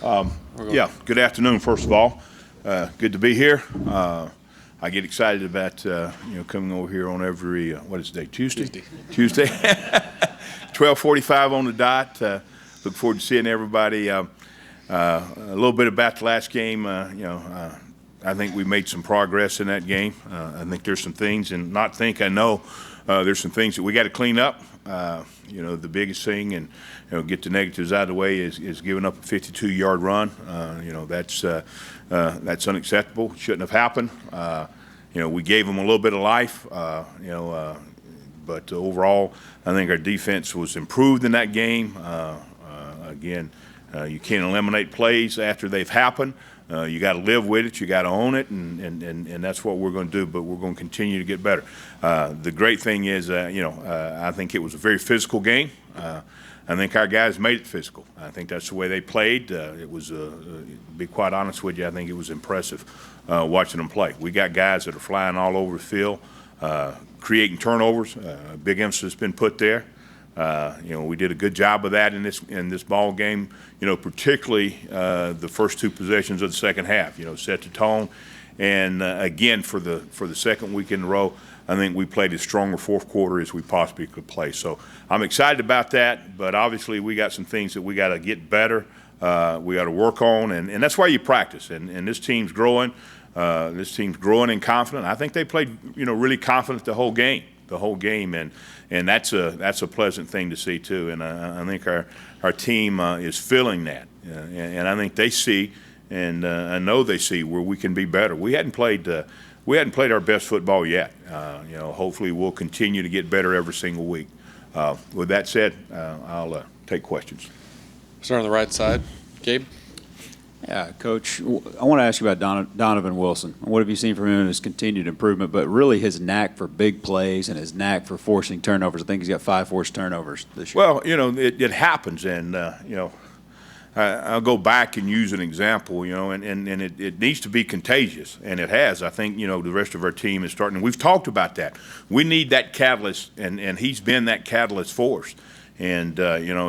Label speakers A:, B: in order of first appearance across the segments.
A: Yeah, good afternoon, first of all. Good to be here. I get excited about, coming over here on every, what is the day, Tuesday? Tuesday. 12:45 on the dot. Look forward to seeing everybody. A little bit about the last game. I think we made some progress in that game. I think there's some things, and I know there's some things that we got to clean up. The biggest thing, and get the negatives out of the way, is giving up a 52-yard run. That's unacceptable. Shouldn't have happened. We gave them a little bit of life. But overall, I think our defense was improved in that game. Again, you can't eliminate plays after they've happened. You got to live with it. You got to own it, and that's what we're going to do. But we're going to continue to get better. The great thing is, I think it was a very physical game. I think our guys made it physical. I think that's the way they played. It was, to be quite honest with you, I think it was impressive watching them play. We got guys that are flying all over the field, creating turnovers. Big emphasis has been put there. We did a good job of that in this ball game. Particularly the first two possessions of the second half. Set the tone, and again for the second week in a row, I think we played as strong a fourth quarter as we possibly could play. So I'm excited about that. But obviously we got some things that we got to get better. We got to work on, and that's why you practice. And this team's growing. This team's growing and confident. I think they played really confident the whole game. And that's a pleasant thing to see too. And I think our team is feeling that, and I think they see, and I know they see where we can be better. We hadn't played our best football yet. Hopefully we'll continue to get better every single week. With that said, I'll take questions.
B: Start on the right side, Gabe.
C: Yeah, Coach, I want to ask you about Donovan Wilson. What have you seen from him in his continued improvement, but really his knack for big plays and his knack for forcing turnovers? I think he's got 5 forced turnovers this year.
A: Well, it happens, and, I'll go back and use an example, and it needs to be contagious, and it has. I think, the rest of our team is starting. We've talked about that. We need that catalyst, and he's been that catalyst for us. And,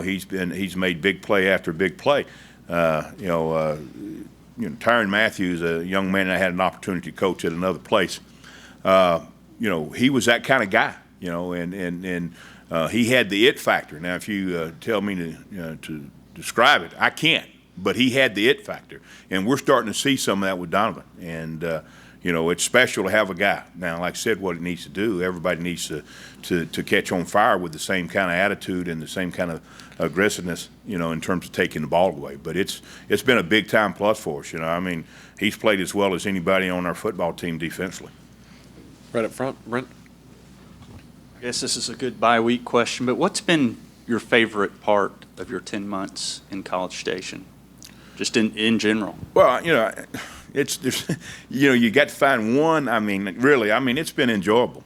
A: he's made big play after big play. Tyrann Matthews, a young man I had an opportunity to coach at another place, he was that kind of guy, and he had the it factor. Now, if you tell me to describe it, I can't, but he had the it factor, and we're starting to see some of that with Donovan. And it's special to have a guy. Now, like I said, what it needs to do, everybody needs to catch on fire with the same kind of attitude and the same kind of aggressiveness, in terms of taking the ball away. But it's been a big time plus for us. He's played as well as anybody on our football team defensively.
B: Right up front, Brent.
D: I guess this is a good bye-week question, but what's been your favorite part of your 10 months in College Station, just in general?
A: Well, you got to find one. It's been enjoyable.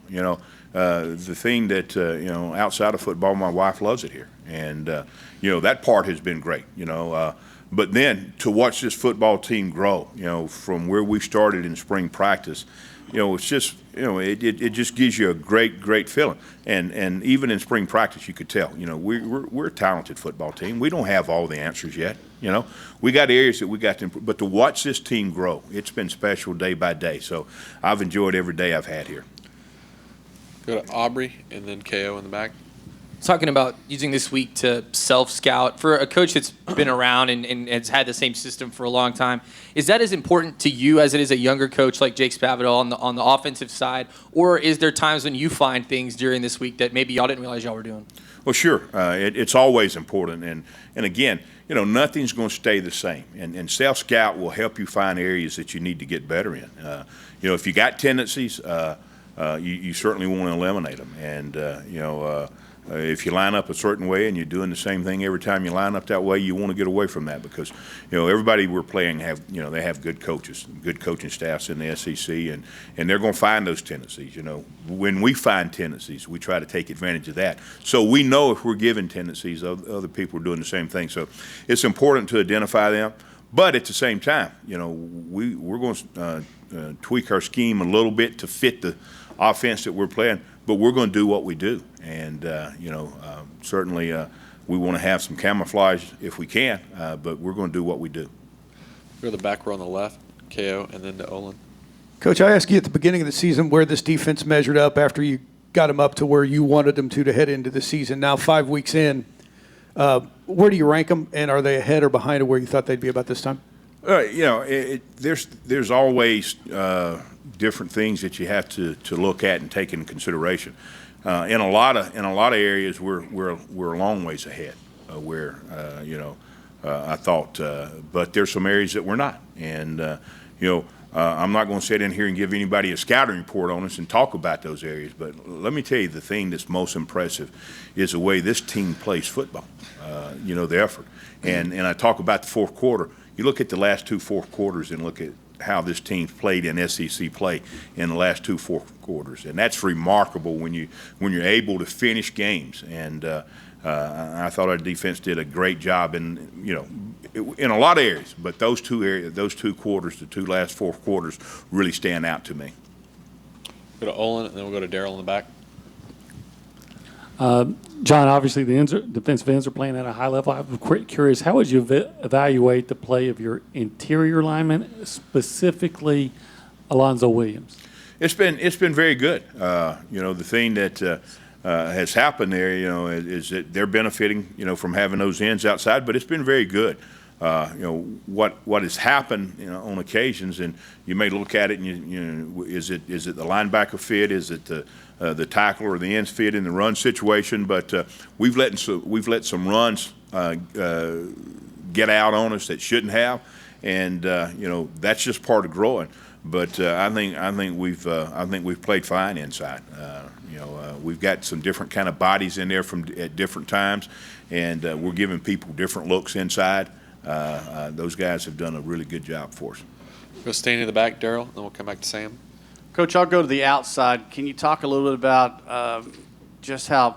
A: The thing that outside of football, my wife loves it here, and that part has been great. But then to watch this football team grow, from where we started in spring practice, it's just it just gives you a great feeling. And even in spring practice, you could tell, we're a talented football team. We don't have all the answers yet. We got areas that we got to improve, but to watch this team grow, it's been special day by day. So I've enjoyed every day I've had here.
B: Go to Aubrey and then KO in the back.
E: Talking about using this week to self-scout, for a coach that's been around and has had the same system for a long time, is that as important to you as it is a younger coach like Jake Spavital on the offensive side, or is there times when you find things during this week that maybe y'all didn't realize y'all were doing?
A: Well, sure. It's always important, and again, nothing's going to stay the same, and self-scout will help you find areas that you need to get better in. If you got tendencies, you certainly want to eliminate them, and if you line up a certain way and you're doing the same thing every time you line up that way, you want to get away from that, because everybody we're playing they have good coaches, good coaching staffs in the SEC, and they're going to find those tendencies. When we find tendencies, we try to take advantage of that. So we know if we're given tendencies, other people are doing the same thing. So it's important to identify them. But at the same time, we're going to tweak our scheme a little bit to fit the offense that we're playing, but we're going to do what we do. And certainly we want to have some camouflage if we can, but we're going to do what we do.
B: Go to the back row on the left, KO, and then to Olin.
F: Coach, I asked you at the beginning of the season where this defense measured up after you got them up to where you wanted them to head into the season. Now, 5 weeks in, where do you rank them, and are they ahead or behind of where you thought they'd be about this time?
A: There's always different things that you have to look at and take into consideration. In a lot of areas, we're a long ways ahead. I thought, but there's some areas that we're not, and I'm not going to sit in here and give anybody a scouting report on us and talk about those areas. But let me tell you, the thing that's most impressive is the way this team plays football. The effort, and I talk about the fourth quarter. You look at the last two fourth quarters and look at how this team's played in SEC play in the last two fourth quarters, and that's remarkable when you're able to finish games. And I thought our defense did a great job in a lot of areas, but those two quarters, the two last fourth quarters, really stand out to me.
B: Go to Olin, and then we'll go to Daryl in the back.
G: John, obviously the defensive ends are playing at a high level. I'm curious, how would you evaluate the play of your interior linemen, specifically Alonzo Williams?
A: It's been very good. The thing that has happened there, is that they're benefiting, from having those ends outside, but it's been very good. What has happened, on occasions, and you may look at it and is it the linebacker fit? Is it the tackle or the ends fit in the run situation? But we've let some runs get out on us that shouldn't have, and that's just part of growing. But I think we've played fine inside. We've got some different kind of bodies in there at different times, and we're giving people different looks inside. Those guys have done a really good job for us.
B: Go stand in the back, Daryl, then we'll come back to Sam.
H: Coach, I'll go to the outside. Can you talk a little bit about just how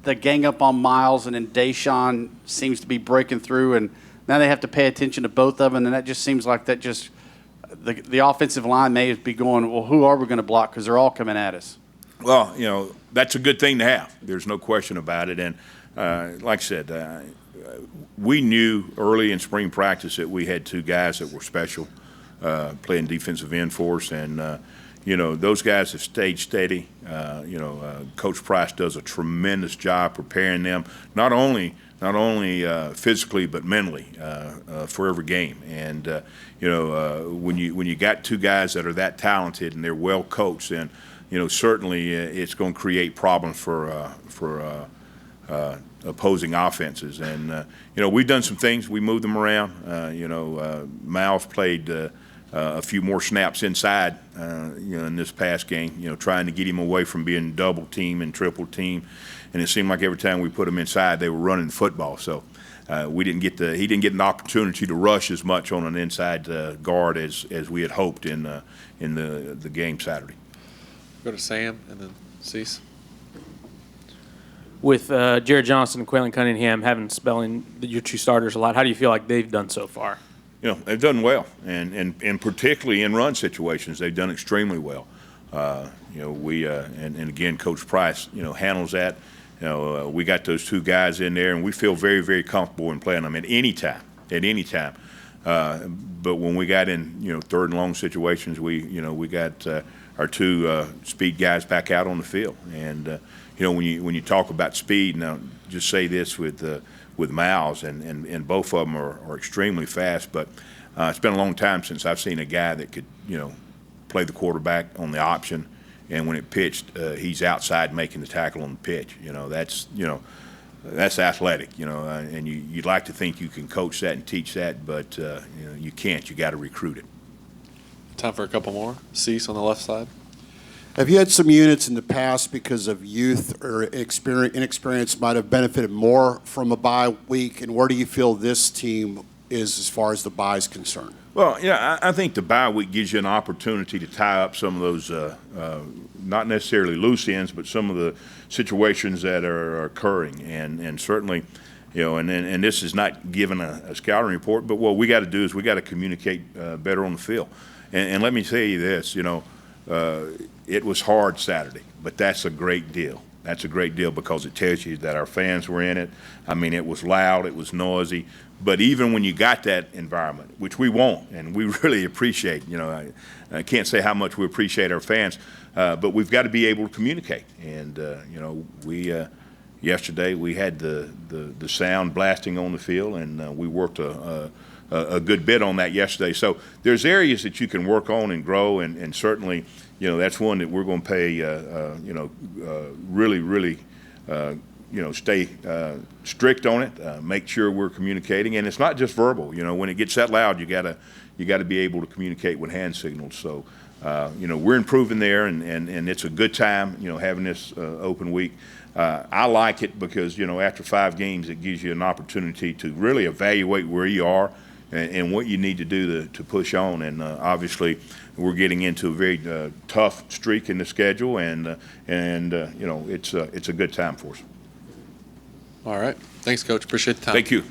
H: the gang up on Miles and then Deshaun seems to be breaking through, and now they have to pay attention to both of them, and that just seems like that just the offensive line may be going, well, who are we going to block because they're all coming at us?
A: Well, that's a good thing to have. There's no question about it. And like I said, we knew early in spring practice that we had two guys that were special, playing defensive end for us. And, those guys have stayed steady. Coach Price does a tremendous job preparing them, not only physically but mentally for every game. And when you got two guys that are that talented and they're well coached, then certainly it's going to create problems for opposing offenses. And we've done some things. We moved them around. Miles played a few more snaps inside, in this past game. Trying to get him away from being double team and triple team. And it seemed like every time we put him inside, they were running the football. So he didn't get an opportunity to rush as much on an inside guard as we had hoped in the game Saturday.
B: Go to Sam, and then Cease.
I: With Jared Johnson and Quaylen Cunningham having spelling your two starters a lot, how do you feel like they've done so far?
A: They've done well, and particularly in run situations, they've done extremely well. And again, Coach Price, handles that. We got those two guys in there, and we feel very, very comfortable in playing them at any time. But when we got in, third and long situations, we got our two speed guys back out on the field. And when you talk about speed, now just say this with Miles, and both of them are extremely fast. But it's been a long time since I've seen a guy that could play the quarterback on the option, and when it pitched, he's outside making the tackle on the pitch. That's athletic. And you'd like to think you can coach that and teach that, but you can't. You got to recruit it.
B: Time for a couple more. Cease on the left side.
J: Have you had some units in the past because of youth or inexperience might have benefited more from a bye week, and where do you feel this team is as far as the bye is concerned?
A: Well, I think the bye week gives you an opportunity to tie up some of those, not necessarily loose ends, but some of the situations that are occurring. And certainly, and this is not giving a scouting report, but what we got to do is we got to communicate better on the field. And let me tell you this, it was hard Saturday, but that's a great deal. That's a great deal because it tells you that our fans were in it. I mean, it was loud, it was noisy, but even when you got that environment, which we want and we really appreciate, I can't say how much we appreciate our fans, but we've got to be able to communicate. And yesterday we had the sound blasting on the field, and we worked a good bit on that yesterday. So there's areas that you can work on and grow, and certainly, that's one that we're going to pay, really, stay strict on it, make sure we're communicating. And it's not just verbal. When it gets that loud, you gotta be able to communicate with hand signals. So, we're improving there, and it's a good time, having this open week. I like it because, after 5 games, it gives you an opportunity to really evaluate where you are and what you need to do to push on. And obviously, we're getting into a very tough streak in the schedule, and it's a good time for us.
B: All right. Thanks, Coach. Appreciate the time.
A: Thank you.